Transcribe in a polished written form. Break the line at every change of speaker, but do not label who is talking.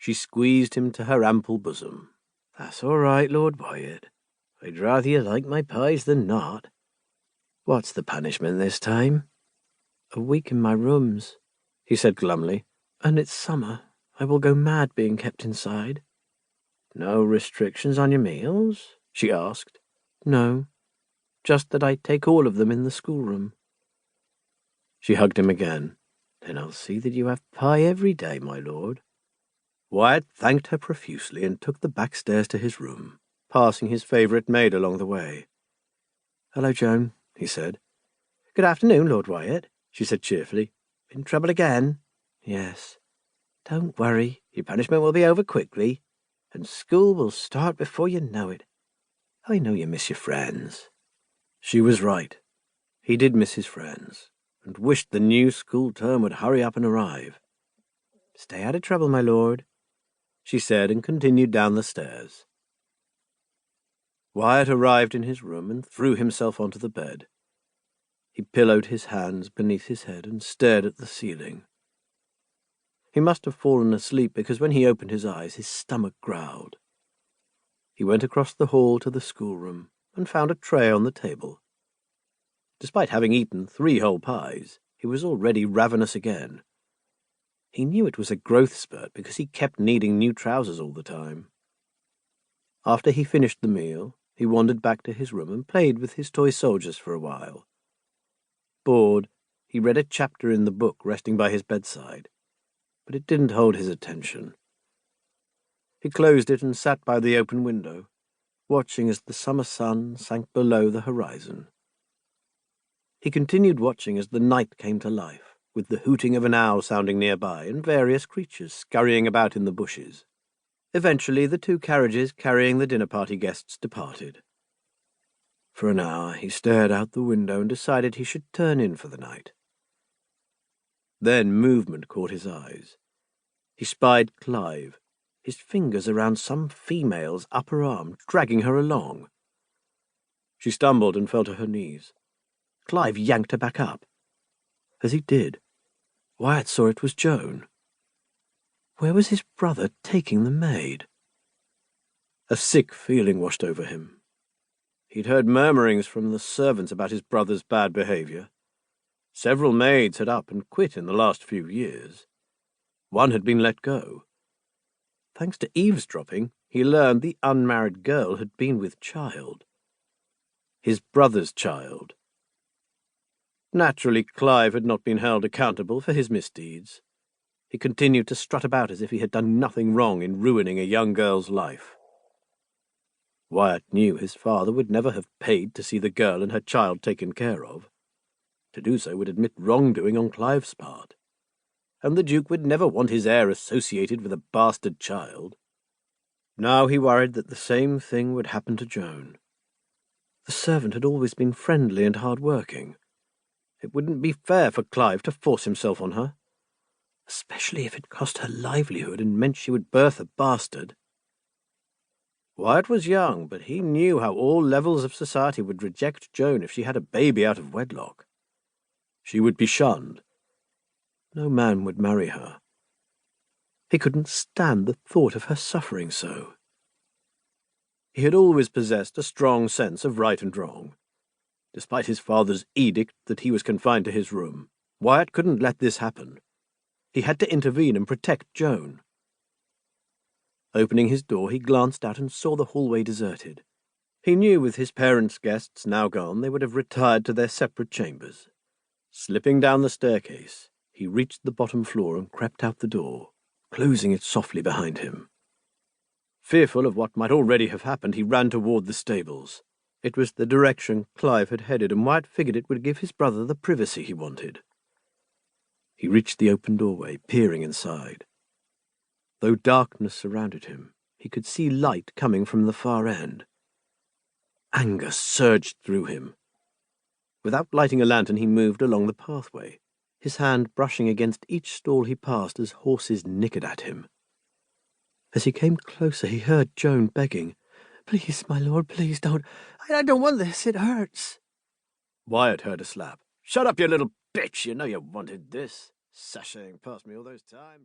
She squeezed him to her ample bosom. "That's all right, Lord Wyatt. I'd rather you like my pies than not. What's the punishment this time?" "A week in my rooms," he said glumly. "And it's summer. I will go mad being kept inside." "No restrictions on your meals?" she asked. "No, just that I take all of them in the schoolroom." She hugged him again. "Then I'll see that you have pie every day, my lord." Wyatt thanked her profusely and took the back stairs to his room, passing his favourite maid along the way. "Hello, Joan," he said. "Good afternoon, Lord Wyatt," she said cheerfully. "In trouble again?" "Yes." "Don't worry, your punishment will be over quickly, and school will start before you know it. I know you miss your friends." She was right. He did miss his friends, and wished the new school term would hurry up and arrive. "Stay out of trouble, my lord," she said, and continued down the stairs. Wyatt arrived in his room and threw himself onto the bed. He pillowed his hands beneath his head and stared at the ceiling. He must have fallen asleep because when he opened his eyes his stomach growled. He went across the hall to the schoolroom and found a tray on the table. Despite having eaten 3 whole pies, he was already ravenous again. He knew it was a growth spurt because he kept needing new trousers all the time. After he finished the meal, he wandered back to his room and played with his toy soldiers for a while. Bored, he read a chapter in the book resting by his bedside, but it didn't hold his attention. He closed it and sat by the open window, watching as the summer sun sank below the horizon. He continued watching as the night came to life, with the hooting of an owl sounding nearby and various creatures scurrying about in the bushes. Eventually, the 2 carriages carrying the dinner-party guests departed. For an hour he stared out the window and decided he should turn in for the night. Then movement caught his eyes. He spied Clive, his fingers around some female's upper arm, dragging her along. She stumbled and fell to her knees. Clive yanked her back up. As he did, Wyatt saw it was Joan. Where was his brother taking the maid? A sick feeling washed over him. He'd heard murmurings from the servants about his brother's bad behaviour. Several maids had up and quit in the last few years. One had been let go. Thanks to eavesdropping, he learned the unmarried girl had been with child. His brother's child. Naturally, Clive had not been held accountable for his misdeeds. He continued to strut about as if he had done nothing wrong in ruining a young girl's life. Wyatt knew his father would never have paid to see the girl and her child taken care of. To do so would admit wrongdoing on Clive's part, and the Duke would never want his heir associated with a bastard child. Now he worried that the same thing would happen to Joan. The servant had always been friendly and hard-working. It wouldn't be fair for Clive to force himself on her, especially if it cost her livelihood and meant she would birth a bastard. Wyatt was young, but he knew how all levels of society would reject Joan if she had a baby out of wedlock. She would be shunned. No man would marry her. He couldn't stand the thought of her suffering so. He had always possessed a strong sense of right and wrong. Despite his father's edict that he was confined to his room, Wyatt couldn't let this happen. He had to intervene and protect Joan. Opening his door, he glanced out and saw the hallway deserted. He knew with his parents' guests now gone, they would have retired to their separate chambers. Slipping down the staircase, he reached the bottom floor and crept out the door, closing it softly behind him. Fearful of what might already have happened, he ran toward the stables. It was the direction Clive had headed, and Wyatt figured it would give his brother the privacy he wanted. He reached the open doorway, peering inside. Though darkness surrounded him, he could see light coming from the far end. Anger surged through him. Without lighting a lantern, he moved along the pathway, his hand brushing against each stall he passed as horses nickered at him. As he came closer, he heard Joan begging, "Please, my lord, please don't. I don't want this. It hurts." Wyatt heard a slap. "Shut up, you little bitch. You know you wanted this. Sashaying past me all those times."